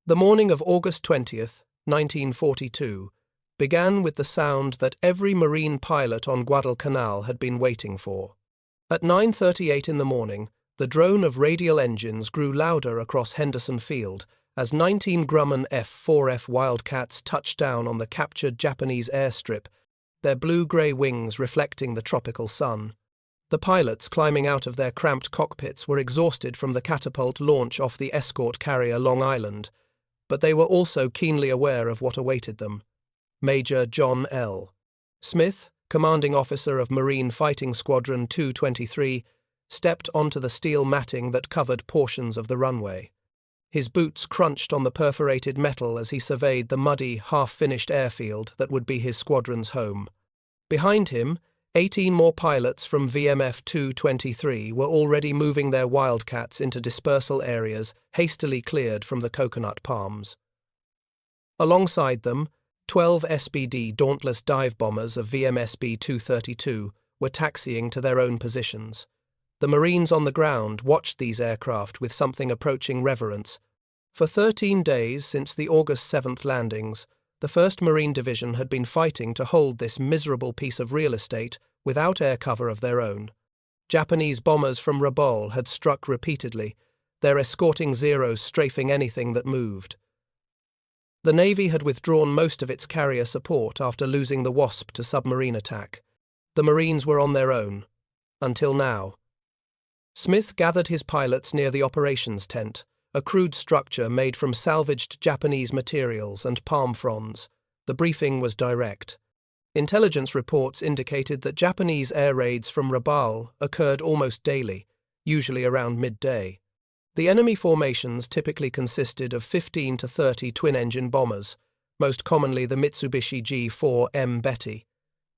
The morning of August 20th, 1942, began with the sound that every Marine pilot on Guadalcanal had been waiting for. At 9:38 in the morning, the drone of radial engines grew louder across Henderson Field as 19 Grumman F4F Wildcats touched down on the captured Japanese airstrip, their blue-grey wings reflecting the tropical sun. The pilots climbing out of their cramped cockpits were exhausted from the catapult launch off the escort carrier Long Island, but they were also keenly aware of what awaited them. Major John L. Smith, commanding officer of Marine Fighting Squadron 223, stepped onto the steel matting that covered portions of the runway. His boots crunched on the perforated metal as he surveyed the muddy, half-finished airfield that would be his squadron's home. Behind him, 18 more pilots from VMF 223 were already moving their Wildcats into dispersal areas hastily cleared from the coconut palms. Alongside them, 12 SBD Dauntless dive bombers of VMSB 232 were taxiing to their own positions. The Marines on the ground watched these aircraft with something approaching reverence. For 13 days since the August 7th landings, the 1st Marine Division had been fighting to hold this miserable piece of real estate without air cover of their own. Japanese bombers from Rabaul had struck repeatedly, their escorting Zeros strafing anything that moved. The Navy had withdrawn most of its carrier support after losing the Wasp to submarine attack. The Marines were on their own. Until now. Smith gathered his pilots near the operations tent, a crude structure made from salvaged Japanese materials and palm fronds. The briefing was direct. Intelligence reports indicated that Japanese air raids from Rabaul occurred almost daily, usually around midday. The enemy formations typically consisted of 15 to 30 twin-engine bombers, most commonly the Mitsubishi G4M Betty,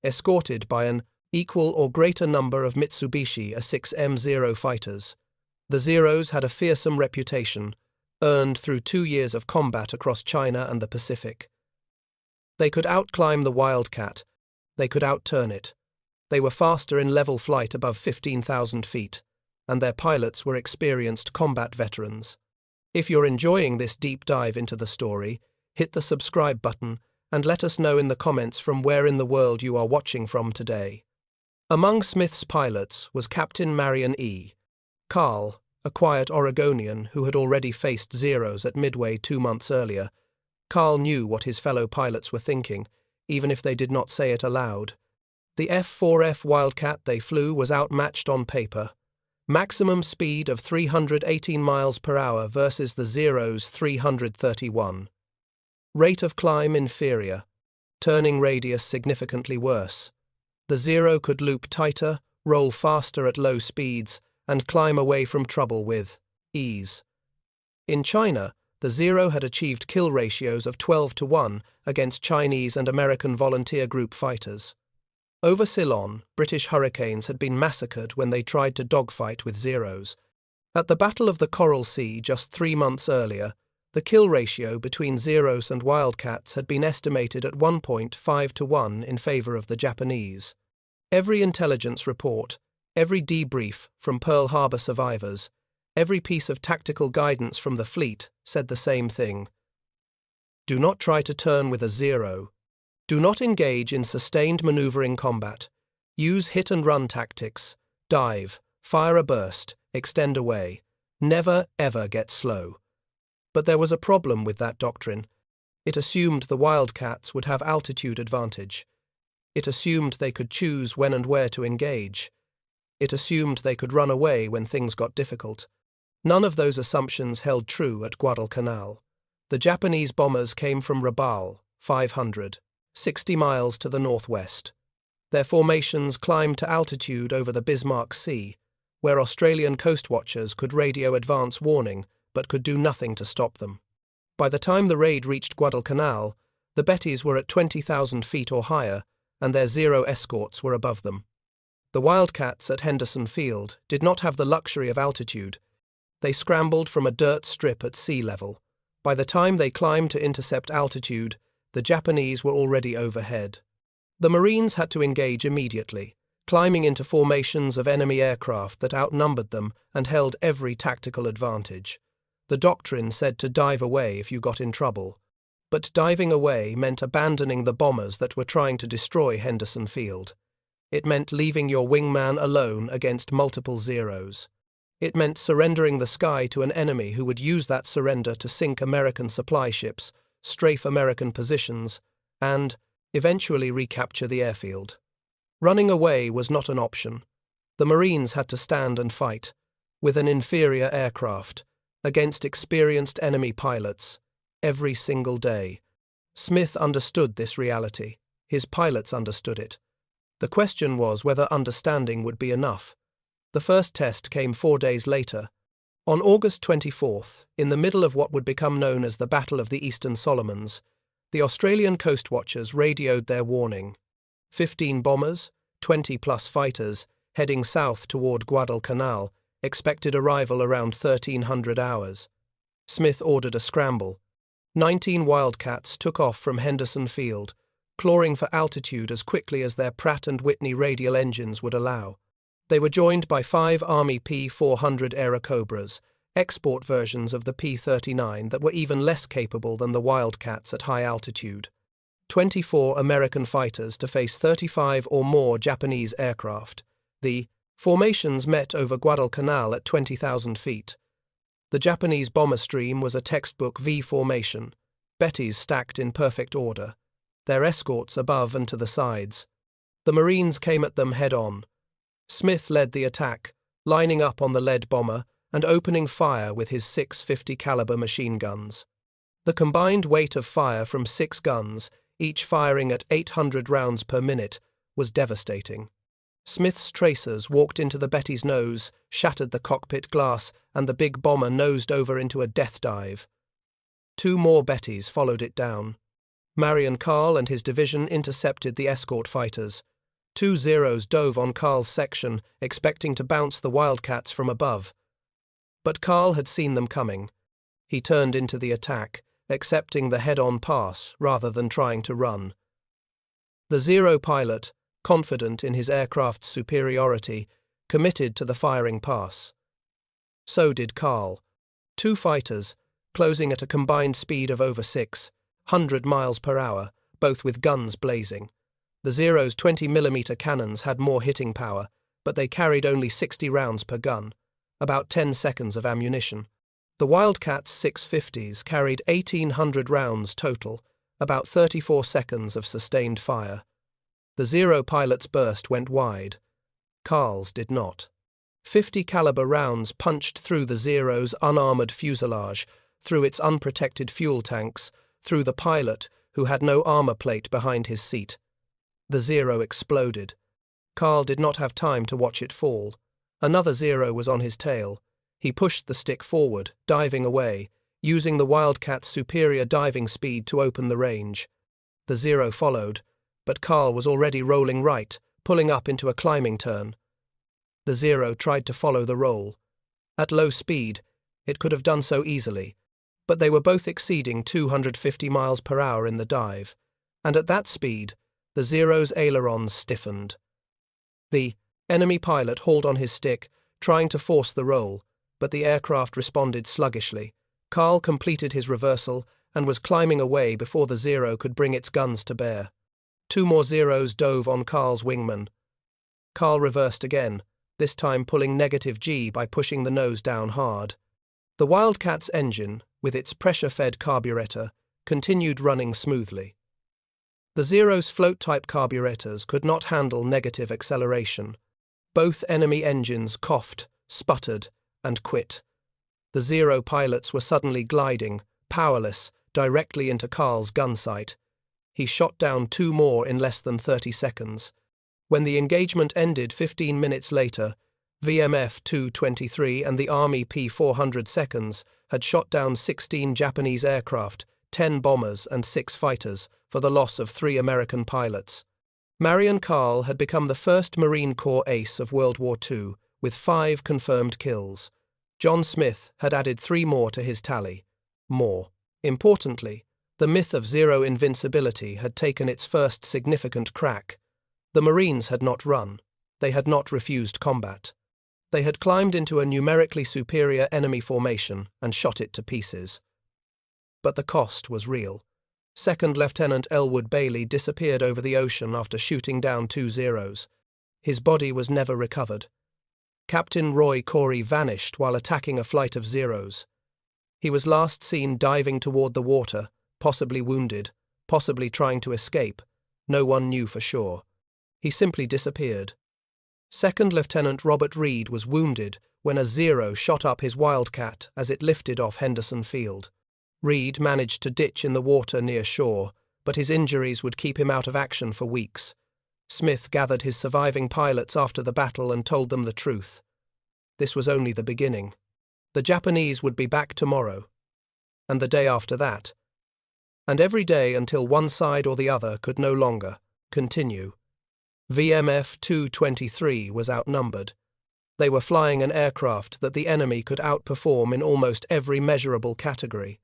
escorted by an equal or greater number of Mitsubishi A6M Zero fighters. The Zeros had a fearsome reputation, earned through 2 years of combat across China and the Pacific. They could outclimb the Wildcat. They could outturn it. They were faster in level flight above 15,000 feet, and their pilots were experienced combat veterans. If you're enjoying this deep dive into the story, hit the subscribe button and let us know in the comments from where in the world you are watching from today. Among Smith's pilots was Captain Marion E. Carl, a quiet Oregonian who had already faced Zeros at Midway 2 months earlier. Carl knew what his fellow pilots were thinking, even if they did not say it aloud. The F4F Wildcat they flew was outmatched on paper. Maximum speed of 318 miles per hour versus the Zero's 331. Rate of climb inferior. Turning radius significantly worse. The Zero could loop tighter, roll faster at low speeds, and climb away from trouble with ease. In China, the Zero had achieved kill ratios of 12-1 against Chinese and American volunteer group fighters. Over Ceylon, British Hurricanes had been massacred when they tried to dogfight with Zeros. At the Battle of the Coral Sea just 3 months earlier, the kill ratio between Zeros and Wildcats had been estimated at 1.5-1 in favor of the Japanese. Every intelligence report, every debrief from Pearl Harbor survivors, every piece of tactical guidance from the fleet said the same thing. Do not try to turn with a Zero. Do not engage in sustained maneuvering combat. Use hit-and-run tactics. Dive, fire a burst, extend away. Never, ever get slow. But there was a problem with that doctrine. It assumed the Wildcats would have altitude advantage. It assumed they could choose when and where to engage. It assumed they could run away when things got difficult. None of those assumptions held true at Guadalcanal. The Japanese bombers came from Rabaul, 560 miles to the northwest. Their formations climbed to altitude over the Bismarck Sea, where Australian coast watchers could radio advance warning but could do nothing to stop them. By the time the raid reached Guadalcanal, the Bettys were at 20,000 feet or higher, and their Zero escorts were above them. The Wildcats at Henderson Field did not have the luxury of altitude. They scrambled from a dirt strip at sea level. By the time they climbed to intercept altitude, the Japanese were already overhead. The Marines had to engage immediately, climbing into formations of enemy aircraft that outnumbered them and held every tactical advantage. The doctrine said to dive away if you got in trouble. But diving away meant abandoning the bombers that were trying to destroy Henderson Field. It meant leaving your wingman alone against multiple Zeros. It meant surrendering the sky to an enemy who would use that surrender to sink American supply ships, strafe American positions, and, eventually recapture the airfield. Running away was not an option. The Marines had to stand and fight, with an inferior aircraft, against experienced enemy pilots, every single day. Smith understood this reality. His pilots understood it. The question was whether understanding would be enough. The first test came 4 days later. On August 24th, in the middle of what would become known as the Battle of the Eastern Solomons, the Australian coast watchers radioed their warning. 15 bombers, 20-plus fighters, heading south toward Guadalcanal, expected arrival around 1300 hours. Smith ordered a scramble. 19 Wildcats took off from Henderson Field, clawing for altitude as quickly as their Pratt & Whitney radial engines would allow. They were joined by 5 Army P-400 Airacobras, export versions of the P-39 that were even less capable than the Wildcats at high altitude. 24 American fighters to face 35 or more Japanese aircraft. The formations met over Guadalcanal at 20,000 feet. The Japanese bomber stream was a textbook V formation, Bettys stacked in perfect order, their escorts above and to the sides. The Marines came at them head-on. Smith led the attack, lining up on the lead bomber and opening fire with his 650 caliber machine guns. The combined weight of fire from 6 guns, each firing at 800 rounds per minute, was devastating. Smith's tracers walked into the Betty's nose, shattered the cockpit glass, and the big bomber nosed over into a death dive. 2 more Bettys followed it down. Marion Carl and his division intercepted the escort fighters. 2 Zeros dove on Carl's section, expecting to bounce the Wildcats from above. But Carl had seen them coming. He turned into the attack, accepting the head-on pass rather than trying to run. The Zero pilot, confident in his aircraft's superiority, committed to the firing pass. So did Carl. 2 fighters, closing at a combined speed of over 600 miles per hour, both with guns blazing. The Zero's 20mm cannons had more hitting power, but they carried only 60 rounds per gun, about 10 seconds of ammunition. The Wildcat's 650s carried 1,800 rounds total, about 34 seconds of sustained fire. The Zero pilot's burst went wide. Carl's did not. 50 caliber rounds punched through the Zero's unarmored fuselage, through its unprotected fuel tanks, through the pilot, who had no armor plate behind his seat. The Zero exploded. Carl did not have time to watch it fall. Another Zero was on his tail. He pushed the stick forward, diving away, using the Wildcat's superior diving speed to open the range. The Zero followed, but Carl was already rolling right, pulling up into a climbing turn. The Zero tried to follow the roll. At low speed, it could have done so easily, but they were both exceeding 250 miles per hour in the dive, and at that speed, the Zero's ailerons stiffened. The enemy pilot hauled on his stick, trying to force the roll, but the aircraft responded sluggishly. Carl completed his reversal and was climbing away before the Zero could bring its guns to bear. 2 more Zeros dove on Carl's wingman. Carl reversed again, this time pulling -G by pushing the nose down hard. The Wildcat's engine, with its pressure-fed carburetor, continued running smoothly. The Zero's float-type carburetors could not handle negative acceleration. Both enemy engines coughed, sputtered, and quit. The Zero pilots were suddenly gliding, powerless, directly into Carl's gun sight. He shot down 2 more in less than 30 seconds. When the engagement ended 15 minutes later, VMF 223 and the Army P-400 seconds had shot down 16 Japanese aircraft, 10 bombers and 6 fighters, for the loss of 3 American pilots. Marion Carl had become the first Marine Corps ace of World War II, with 5 confirmed kills. John Smith had added 3 more to his tally. More. Importantly, the myth of Zero invincibility had taken its first significant crack. The Marines had not run. They had not refused combat. They had climbed into a numerically superior enemy formation and shot it to pieces. But the cost was real. Second Lieutenant Elwood Bailey disappeared over the ocean after shooting down 2 Zeros. His body was never recovered. Captain Roy Corey vanished while attacking a flight of Zeros. He was last seen diving toward the water, possibly wounded, possibly trying to escape. No one knew for sure. He simply disappeared. Second Lieutenant Robert Reed was wounded when a Zero shot up his Wildcat as it lifted off Henderson Field. Reed managed to ditch in the water near shore, but his injuries would keep him out of action for weeks. Smith gathered his surviving pilots after the battle and told them the truth. This was only the beginning. The Japanese would be back tomorrow, and the day after that, and every day until one side or the other could no longer continue. VMF 223 was outnumbered. They were flying an aircraft that the enemy could outperform in almost every measurable category.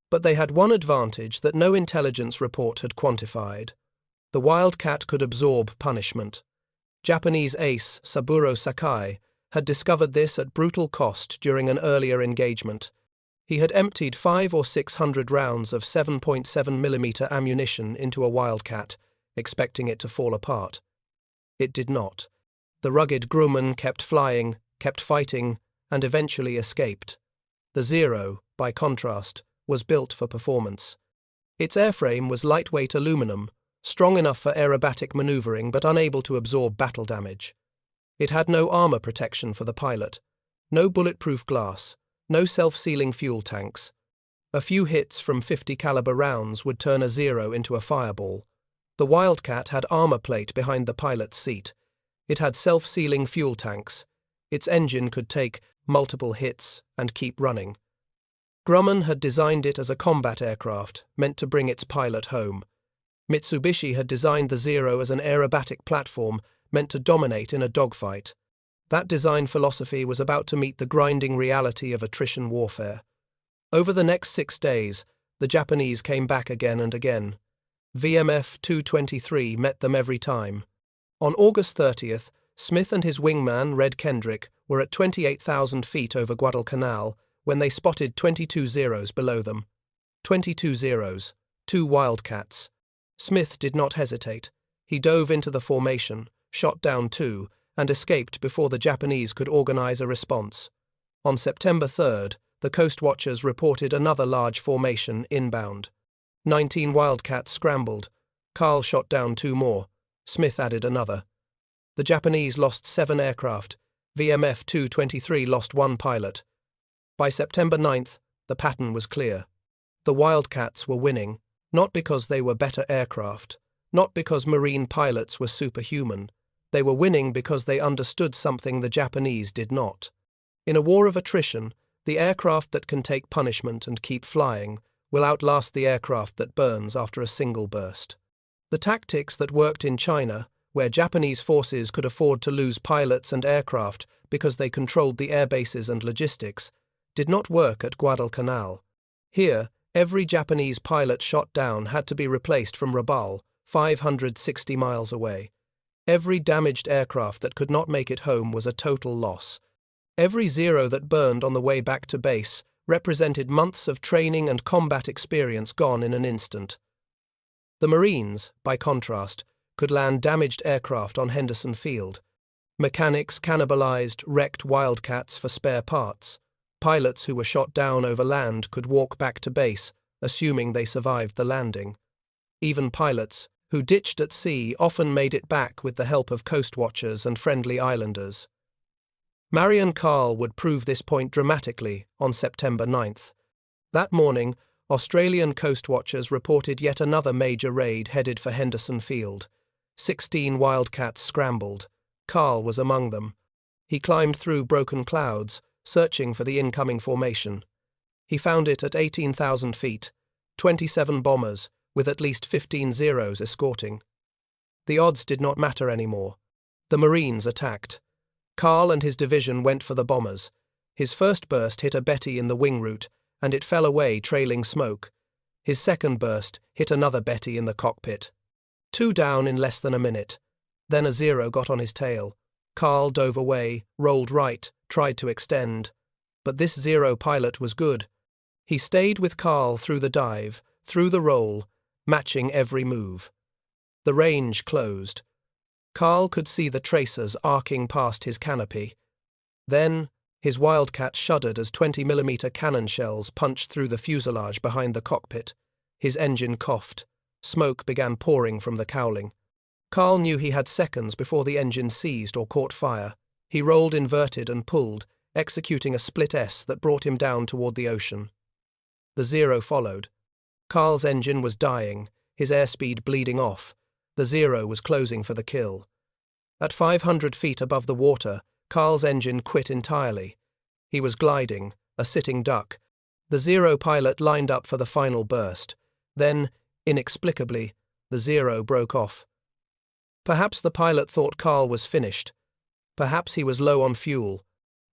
But they had one advantage that no intelligence report had quantified. The Wildcat could absorb punishment. Japanese ace Saburo Sakai had discovered this at brutal cost during an earlier engagement. He had emptied 500 or 600 rounds of 7.7mm ammunition into a Wildcat, expecting it to fall apart. It did not. The rugged Grumman kept flying, kept fighting, and eventually escaped. The Zero, by contrast, was built for performance. Its airframe was lightweight aluminum, strong enough for aerobatic maneuvering but unable to absorb battle damage. It had no armor protection for the pilot, no bulletproof glass, no self-sealing fuel tanks. A few hits from 50 caliber rounds would turn a Zero into a fireball. The Wildcat had armor plate behind the pilot's seat. It had self-sealing fuel tanks. Its engine could take multiple hits and keep running. Grumman had designed it as a combat aircraft, meant to bring its pilot home. Mitsubishi had designed the Zero as an aerobatic platform, meant to dominate in a dogfight. That design philosophy was about to meet the grinding reality of attrition warfare. Over the next 6 days, the Japanese came back again and again. VMF 223 met them every time. On August 30th, Smith and his wingman, Red Kendrick, were at 28,000 feet over Guadalcanal when they spotted 22 Zeros below them. 22 Zeros, 2 Wildcats. Smith did not hesitate. He dove into the formation, shot down 2, and escaped before the Japanese could organize a response. On September 3rd, the Coast Watchers reported another large formation inbound. 19 Wildcats scrambled. Carl shot down 2 more. Smith added another. The Japanese lost 7 aircraft. VMF 223 lost 1 pilot. By September 9th, the pattern was clear. The Wildcats were winning, not because they were better aircraft, not because Marine pilots were superhuman. They were winning because they understood something the Japanese did not. In a war of attrition, the aircraft that can take punishment and keep flying will outlast the aircraft that burns after a single burst. The tactics that worked in China, where Japanese forces could afford to lose pilots and aircraft because they controlled the airbases and logistics, did not work at Guadalcanal. Here, every Japanese pilot shot down had to be replaced from Rabaul, 560 miles away. Every damaged aircraft that could not make it home was a total loss. Every Zero that burned on the way back to base represented months of training and combat experience gone in an instant. The Marines, by contrast, could land damaged aircraft on Henderson Field. Mechanics cannibalized wrecked Wildcats for spare parts. Pilots who were shot down over land could walk back to base, assuming they survived the landing. Even pilots, who ditched at sea, often made it back with the help of coast watchers and friendly islanders. Marion Carl would prove this point dramatically on September 9th. That morning, Australian coast watchers reported yet another major raid headed for Henderson Field. 16 Wildcats scrambled. Carl was among them. He climbed through broken clouds, searching for the incoming formation. He found it at 18,000 feet, 27 bombers, with at least 15 Zeros escorting. The odds did not matter anymore. The Marines attacked. Carl and his division went for the bombers. His first burst hit a Betty in the wing root, and it fell away trailing smoke. His second burst hit another Betty in the cockpit. 2 down in less than a minute. Then a Zero got on his tail. Carl dove away, rolled right, tried to extend. But this Zero pilot was good. He stayed with Carl through the dive, through the roll, matching every move. The range closed. Carl could see the tracers arcing past his canopy. Then, his Wildcat shuddered as 20mm cannon shells punched through the fuselage behind the cockpit. His engine coughed. Smoke began pouring from the cowling. Carl knew he had seconds before the engine seized or caught fire. He rolled inverted and pulled, executing a split S that brought him down toward the ocean. The Zero followed. Carl's engine was dying, his airspeed bleeding off. The Zero was closing for the kill. At 500 feet above the water, Carl's engine quit entirely. He was gliding, a sitting duck. The Zero pilot lined up for the final burst. Then, inexplicably, the Zero broke off. Perhaps the pilot thought Carl was finished. Perhaps he was low on fuel.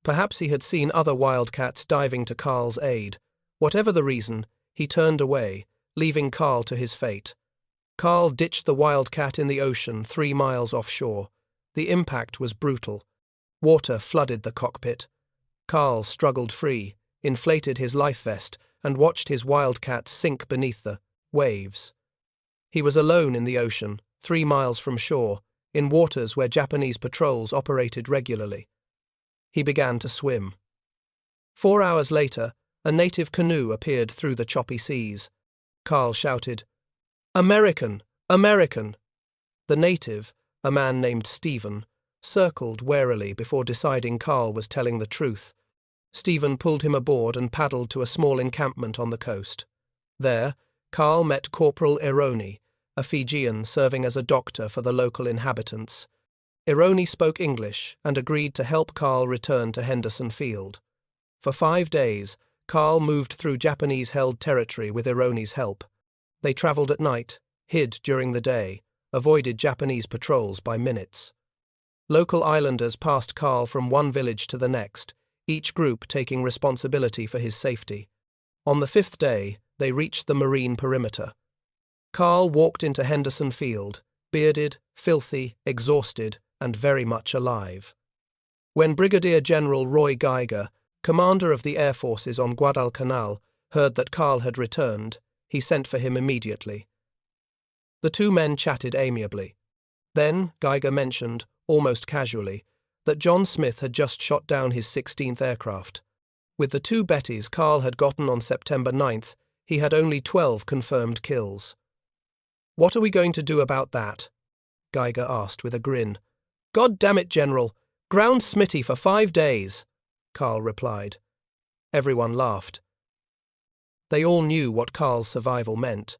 Perhaps he had seen other Wildcats diving to Carl's aid. Whatever the reason, he turned away, leaving Carl to his fate. Carl ditched the Wildcat in the ocean 3 miles offshore. The impact was brutal. Water flooded the cockpit. Carl struggled free, inflated his life vest, and watched his Wildcat sink beneath the waves. He was alone in the ocean, 3 miles from shore, in waters where Japanese patrols operated regularly. He began to swim. 4 hours later, a native canoe appeared through the choppy seas. Carl shouted, "American! American!" The native, a man named Stephen, circled warily before deciding Carl was telling the truth. Stephen pulled him aboard and paddled to a small encampment on the coast. There, Carl met Corporal Ironi, a Fijian serving as a doctor for the local inhabitants. Ironi spoke English and agreed to help Carl return to Henderson Field. For 5 days, Carl moved through Japanese-held territory with Ironi's help. They travelled at night, hid during the day, avoided Japanese patrols by minutes. Local islanders passed Carl from one village to the next, each group taking responsibility for his safety. On the 5th day, they reached the marine perimeter. Carl walked into Henderson Field, bearded, filthy, exhausted, and very much alive. When Brigadier General Roy Geiger, commander of the air forces on Guadalcanal, heard that Carl had returned, he sent for him immediately. The two men chatted amiably. Then Geiger mentioned, almost casually, that John Smith had just shot down his 16th aircraft. With the 2 Bettys Carl had gotten on September 9th, he had only 12 confirmed kills. "What are we going to do about that?" Geiger asked with a grin. "God damn it, General! Ground Smitty for 5 days!" Carl replied. Everyone laughed. They all knew what Carl's survival meant.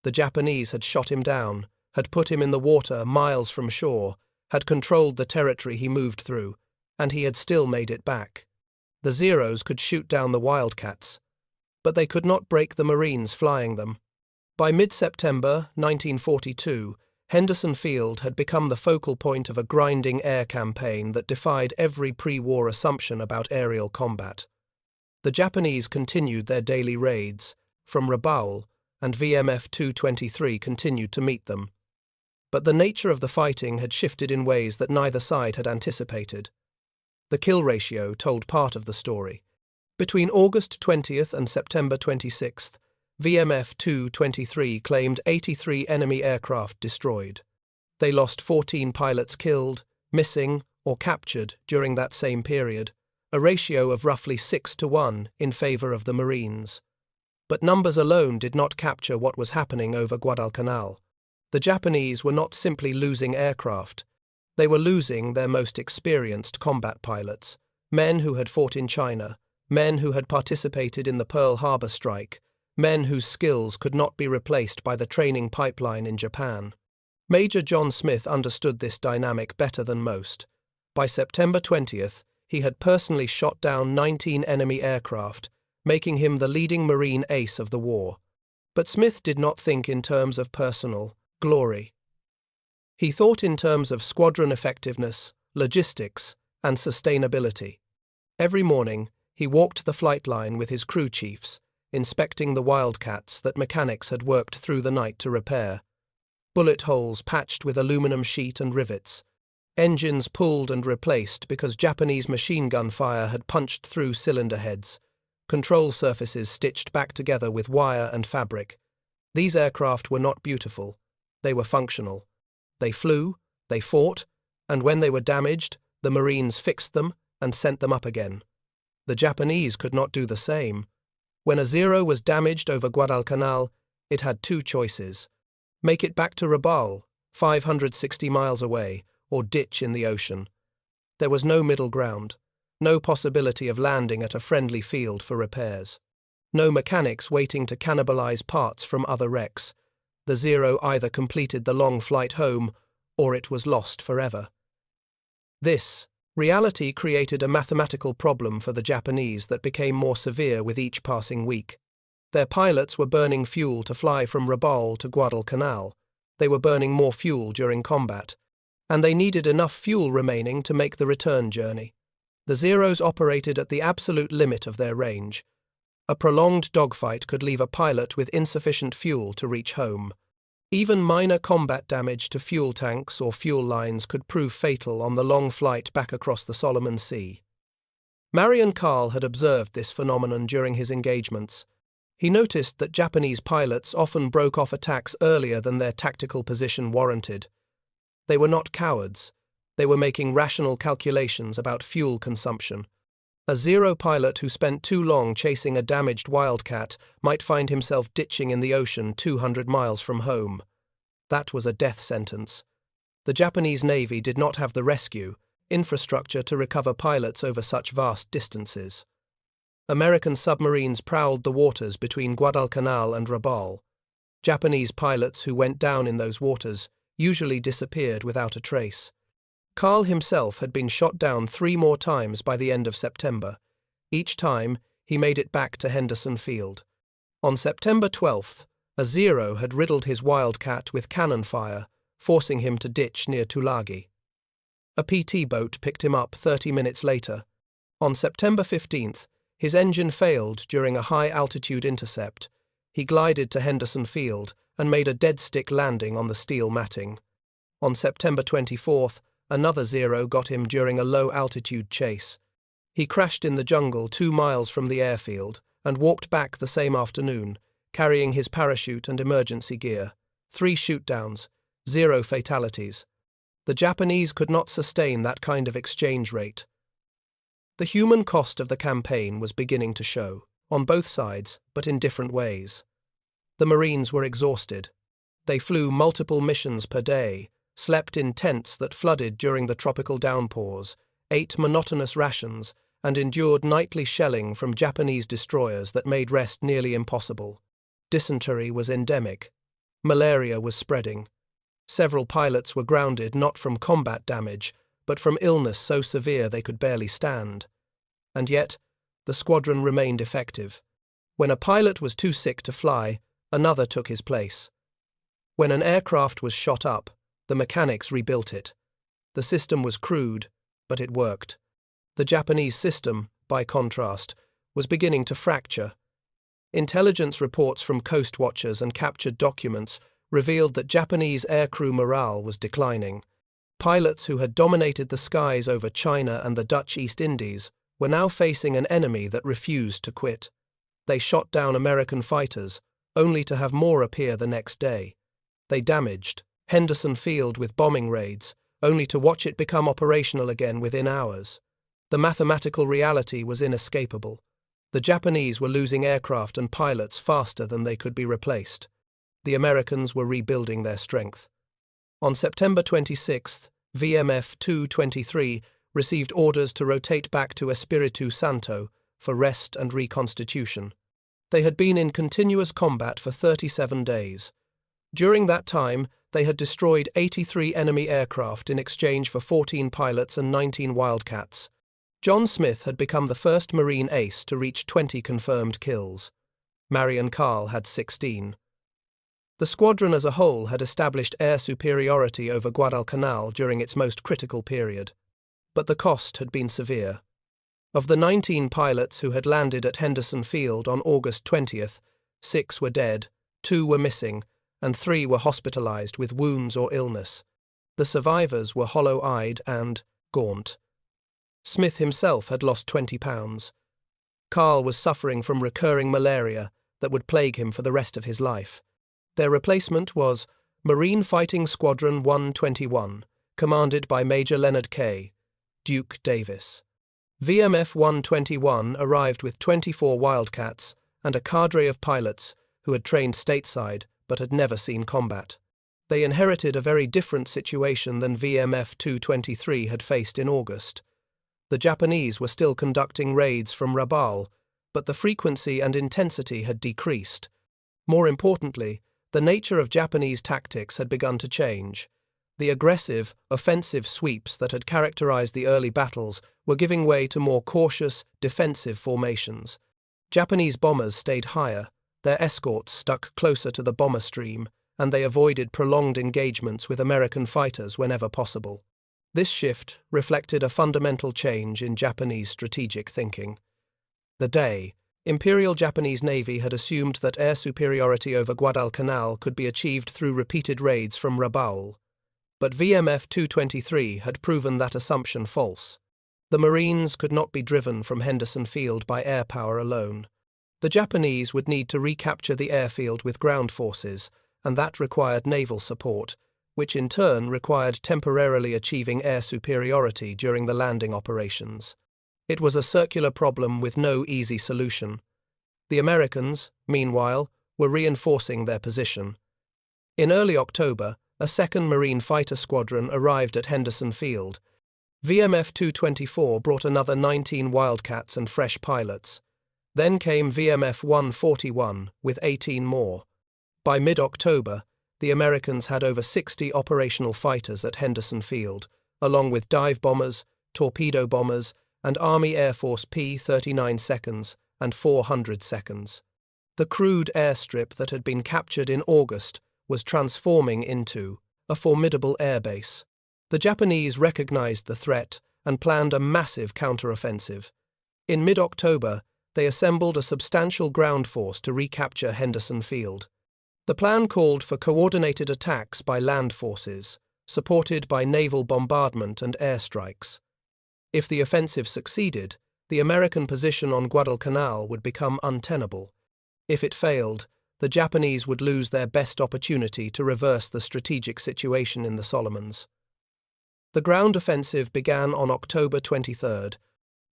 The Japanese had shot him down, had put him in the water miles from shore, had controlled the territory he moved through, and he had still made it back. The Zeros could shoot down the Wildcats, but they could not break the Marines flying them. By mid-September 1942, Henderson Field had become the focal point of a grinding air campaign that defied every pre-war assumption about aerial combat. The Japanese continued their daily raids from Rabaul, and VMF 223 continued to meet them. But the nature of the fighting had shifted in ways that neither side had anticipated. The kill ratio told part of the story. Between August 20th and September 26th, VMF 223 claimed 83 enemy aircraft destroyed. They lost 14 pilots killed, missing, or captured during that same period, a ratio of roughly 6-1 in favor of the Marines. But numbers alone did not capture what was happening over Guadalcanal. The Japanese were not simply losing aircraft. They were losing their most experienced combat pilots, men who had fought in China, men who had participated in the Pearl Harbor strike, men whose skills could not be replaced by the training pipeline in Japan. Major John Smith understood this dynamic better than most. By September 20th, he had personally shot down 19 enemy aircraft, making him the leading Marine ace of the war. But Smith did not think in terms of personal glory. He thought in terms of squadron effectiveness, logistics, and sustainability. Every morning, he walked the flight line with his crew chiefs, inspecting the Wildcats that mechanics had worked through the night to repair. Bullet holes patched with aluminum sheet and rivets, Engines pulled and replaced because Japanese machine gun fire had punched through cylinder heads. Control surfaces stitched back together with wire and fabric. These aircraft were not beautiful. They were functional. They flew, they fought, and when they were damaged, the Marines fixed them and sent them up again. The Japanese could not do the same. When a Zero was damaged over Guadalcanal, it had two choices: make it back to Rabaul, 560 miles away, or ditch in the ocean. There was no middle ground, no possibility of landing at a friendly field for repairs. No mechanics waiting to cannibalize parts from other wrecks. The Zero either completed the long flight home, or it was lost forever. This reality created a mathematical problem for the Japanese that became more severe with each passing week. Their pilots were burning fuel to fly from Rabaul to Guadalcanal. They were burning more fuel during combat, and they needed enough fuel remaining to make the return journey. The Zeros operated at the absolute limit of their range. A prolonged dogfight could leave a pilot with insufficient fuel to reach home. Even minor combat damage to fuel tanks or fuel lines could prove fatal on the long flight back across the Solomon Sea. Marion Carl had observed this phenomenon during his engagements. He noticed that Japanese pilots often broke off attacks earlier than their tactical position warranted. They were not cowards. They were making rational calculations about fuel consumption. A Zero pilot who spent too long chasing a damaged Wildcat might find himself ditching in the ocean 200 miles from home. That was a death sentence. The Japanese Navy did not have the rescue infrastructure to recover pilots over such vast distances. American submarines prowled the waters between Guadalcanal and Rabaul. Japanese pilots who went down in those waters usually disappeared without a trace. Carl himself had been shot down 3 more times by the end of September. Each time, he made it back to Henderson Field. On September 12th, a Zero had riddled his Wildcat with cannon fire, forcing him to ditch near Tulagi. A PT boat picked him up 30 minutes later. On September 15th, his engine failed during a high-altitude intercept. He glided to Henderson Field and made a dead-stick landing on the steel matting. On September 24th, another Zero got him during a low-altitude chase. He crashed in the jungle 2 miles from the airfield and walked back the same afternoon, carrying his parachute and emergency gear. 3 shoot-downs, 0 fatalities. The Japanese could not sustain that kind of exchange rate. The human cost of the campaign was beginning to show, on both sides, but in different ways. The Marines were exhausted. They flew multiple missions per day, slept in tents that flooded during the tropical downpours, ate monotonous rations, and endured nightly shelling from Japanese destroyers that made rest nearly impossible. Dysentery was endemic. Malaria was spreading. Several pilots were grounded not from combat damage, but from illness so severe they could barely stand. And yet, the squadron remained effective. When a pilot was too sick to fly, another took his place. When an aircraft was shot up, the mechanics rebuilt it. The system was crude, but it worked. The Japanese system, by contrast, was beginning to fracture. Intelligence reports from coast watchers and captured documents revealed that Japanese aircrew morale was declining. Pilots who had dominated the skies over China and the Dutch East Indies were now facing an enemy that refused to quit. They shot down American fighters, only to have more appear the next day. They damaged Henderson Field with bombing raids, only to watch it become operational again within hours. The mathematical reality was inescapable. The Japanese were losing aircraft and pilots faster than they could be replaced. The Americans were rebuilding their strength. On September 26th, VMF 223 received orders to rotate back to Espiritu Santo for rest and reconstitution. They had been in continuous combat for 37 days. During that time, they had destroyed 83 enemy aircraft in exchange for 14 pilots and 19 Wildcats. John Smith had become the first Marine ace to reach 20 confirmed kills. Marion Carl had 16. The squadron as a whole had established air superiority over Guadalcanal during its most critical period. But the cost had been severe. Of the 19 pilots who had landed at Henderson Field on August 20th, 6 were dead, 2 were missing, and 3 were hospitalized with wounds or illness. The survivors were hollow-eyed and gaunt. Smith himself had lost 20 pounds. Carl was suffering from recurring malaria that would plague him for the rest of his life. Their replacement was Marine Fighting Squadron 121, commanded by Major Leonard K. Duke Davis. VMF 121 arrived with 24 Wildcats and a cadre of pilots who had trained stateside but had never seen combat. They inherited a very different situation than VMF 223 had faced in August. The Japanese were still conducting raids from Rabaul, but the frequency and intensity had decreased. More importantly, the nature of Japanese tactics had begun to change. The aggressive, offensive sweeps that had characterized the early battles were giving way to more cautious, defensive formations. Japanese bombers stayed higher, their escorts stuck closer to the bomber stream, and they avoided prolonged engagements with American fighters whenever possible. This shift reflected a fundamental change in Japanese strategic thinking. The day, Imperial Japanese Navy had assumed that air superiority over Guadalcanal could be achieved through repeated raids from Rabaul. But VMF 223 had proven that assumption false. The Marines could not be driven from Henderson Field by air power alone. The Japanese would need to recapture the airfield with ground forces, and that required naval support, which in turn required temporarily achieving air superiority during the landing operations. It was a circular problem with no easy solution. The Americans, meanwhile, were reinforcing their position. In early October, a second Marine fighter squadron arrived at Henderson Field. VMF 224 brought another 19 Wildcats and fresh pilots. Then came VMF 141 with 18 more. By mid-October, the Americans had over 60 operational fighters at Henderson Field, along with dive bombers, torpedo bombers, and Army Air Force P-39 seconds and 400 seconds. The crude airstrip that had been captured in August was transforming into a formidable airbase. The Japanese recognized the threat and planned a massive counteroffensive. In mid-October, they assembled a substantial ground force to recapture Henderson Field. The plan called for coordinated attacks by land forces, supported by naval bombardment and airstrikes. If the offensive succeeded, the American position on Guadalcanal would become untenable. If it failed, the Japanese would lose their best opportunity to reverse the strategic situation in the Solomons. The ground offensive began on October 23rd.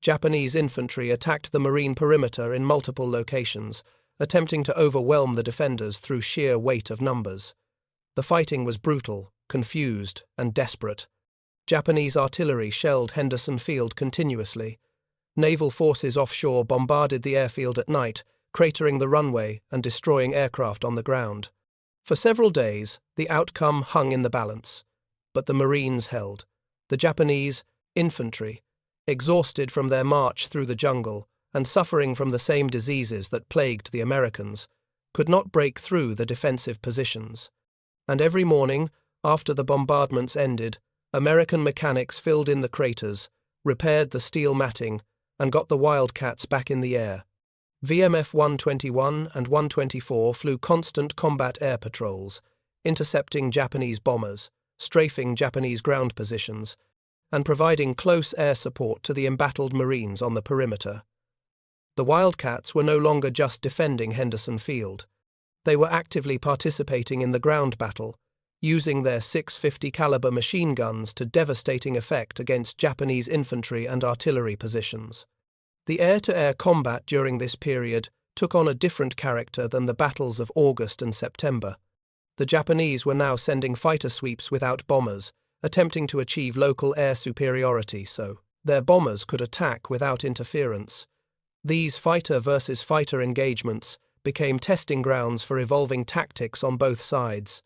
Japanese infantry attacked the marine perimeter in multiple locations, attempting to overwhelm the defenders through sheer weight of numbers. The fighting was brutal, confused, and desperate. Japanese artillery shelled Henderson Field continuously. Naval forces offshore bombarded the airfield at night, cratering the runway and destroying aircraft on the ground. For several days, the outcome hung in the balance. But the Marines held. The Japanese infantry, exhausted from their march through the jungle and suffering from the same diseases that plagued the Americans, could not break through the defensive positions. And every morning, after the bombardments ended, American mechanics filled in the craters, repaired the steel matting, and got the Wildcats back in the air. VMF 121 and 124 flew constant combat air patrols, intercepting Japanese bombers, strafing Japanese ground positions, and providing close air support to the embattled Marines on the perimeter. The Wildcats were no longer just defending Henderson Field. They were actively participating in the ground battle, using their .650 caliber machine guns to devastating effect against Japanese infantry and artillery positions. The air-to-air combat during this period took on a different character than the battles of August and September. The Japanese were now sending fighter sweeps without bombers, attempting to achieve local air superiority so their bombers could attack without interference. These fighter versus fighter engagements became testing grounds for evolving tactics on both sides.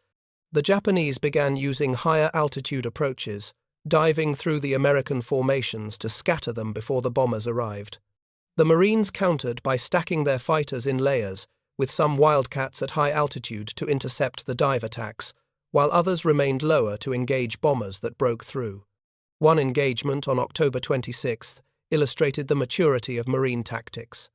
The Japanese began using higher altitude approaches, diving through the American formations to scatter them before the bombers arrived. The Marines countered by stacking their fighters in layers, with some Wildcats at high altitude to intercept the dive attacks, while others remained lower to engage bombers that broke through. One engagement on October 26th illustrated the maturity of Marine tactics.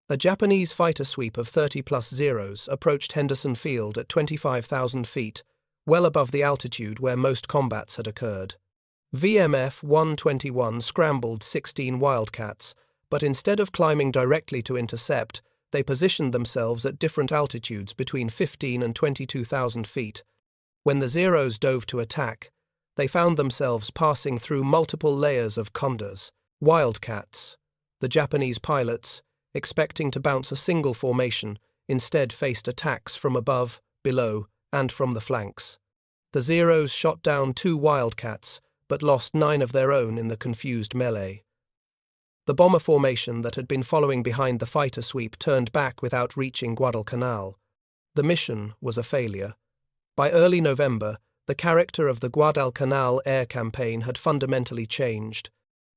A Japanese fighter sweep of 30+ Zeros approached Henderson Field at 25,000 feet, well above the altitude where most combats had occurred. VMF 121 scrambled 16 Wildcats, but instead of climbing directly to intercept, they positioned themselves at different altitudes between 15 and 22,000 feet. When the Zeros dove to attack, they found themselves passing through multiple layers of condors, Wildcats. The Japanese pilots, expecting to bounce a single formation, instead faced attacks from above, below, and from the flanks. The Zeros shot down 2 Wildcats, but lost 9 of their own in the confused melee. The bomber formation that had been following behind the fighter sweep turned back without reaching Guadalcanal. The mission was a failure. By early November, the character of the Guadalcanal air campaign had fundamentally changed.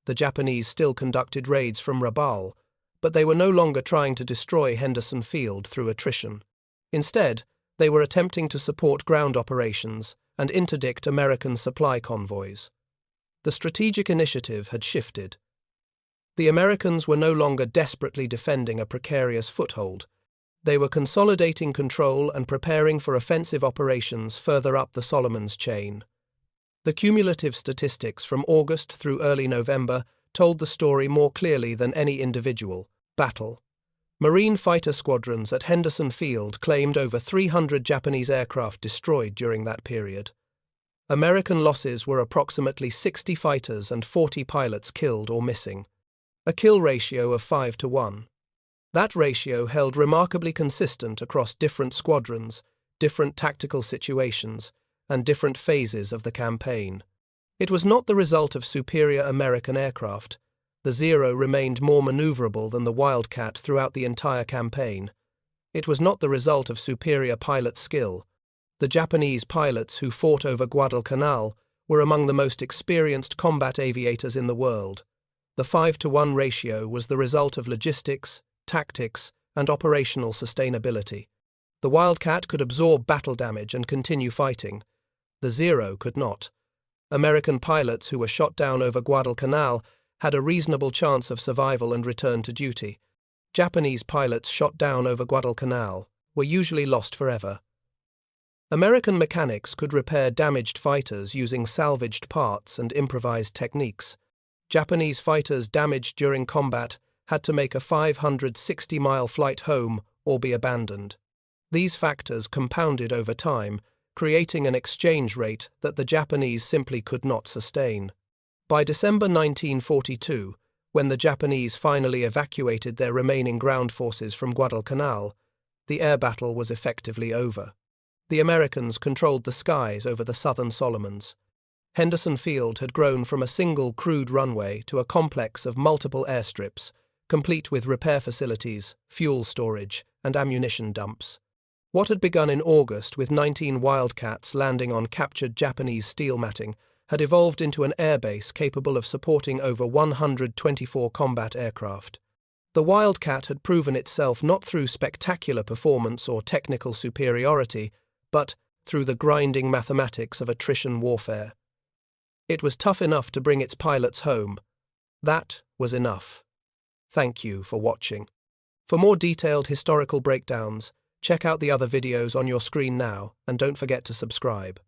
The Japanese still conducted raids from Rabaul, but they were no longer trying to destroy Henderson Field through attrition. Instead, they were attempting to support ground operations and interdict American supply convoys. The strategic initiative had shifted. The Americans were no longer desperately defending a precarious foothold. They were consolidating control and preparing for offensive operations further up the Solomons chain. The cumulative statistics from August through early November told the story more clearly than any individual battle. Marine fighter squadrons at Henderson Field claimed over 300 Japanese aircraft destroyed during that period. American losses were approximately 60 fighters and 40 pilots killed or missing, a kill ratio of 5-1. That ratio held remarkably consistent across different squadrons, different tactical situations, and different phases of the campaign. It was not the result of superior American aircraft. The Zero remained more maneuverable than the Wildcat throughout the entire campaign. It was not the result of superior pilot skill. The Japanese pilots who fought over Guadalcanal were among the most experienced combat aviators in the world. The 5-1 ratio was the result of logistics, tactics, and operational sustainability. The Wildcat could absorb battle damage and continue fighting. The Zero could not. American pilots who were shot down over Guadalcanal had a reasonable chance of survival and return to duty. Japanese pilots shot down over Guadalcanal were usually lost forever. American mechanics could repair damaged fighters using salvaged parts and improvised techniques. Japanese fighters damaged during combat had to make a 560-mile flight home or be abandoned. These factors compounded over time, creating an exchange rate that the Japanese simply could not sustain. By December 1942, when the Japanese finally evacuated their remaining ground forces from Guadalcanal, the air battle was effectively over. The Americans controlled the skies over the southern Solomons. Henderson Field had grown from a single crude runway to a complex of multiple airstrips, complete with repair facilities, fuel storage, and ammunition dumps. What had begun in August with 19 Wildcats landing on captured Japanese steel matting had evolved into an airbase capable of supporting over 124 combat aircraft. The Wildcat had proven itself not through spectacular performance or technical superiority, but through the grinding mathematics of attrition warfare. It was tough enough to bring its pilots home. That was enough. Thank you for watching. For more detailed historical breakdowns, check out the other videos on your screen now, and don't forget to subscribe.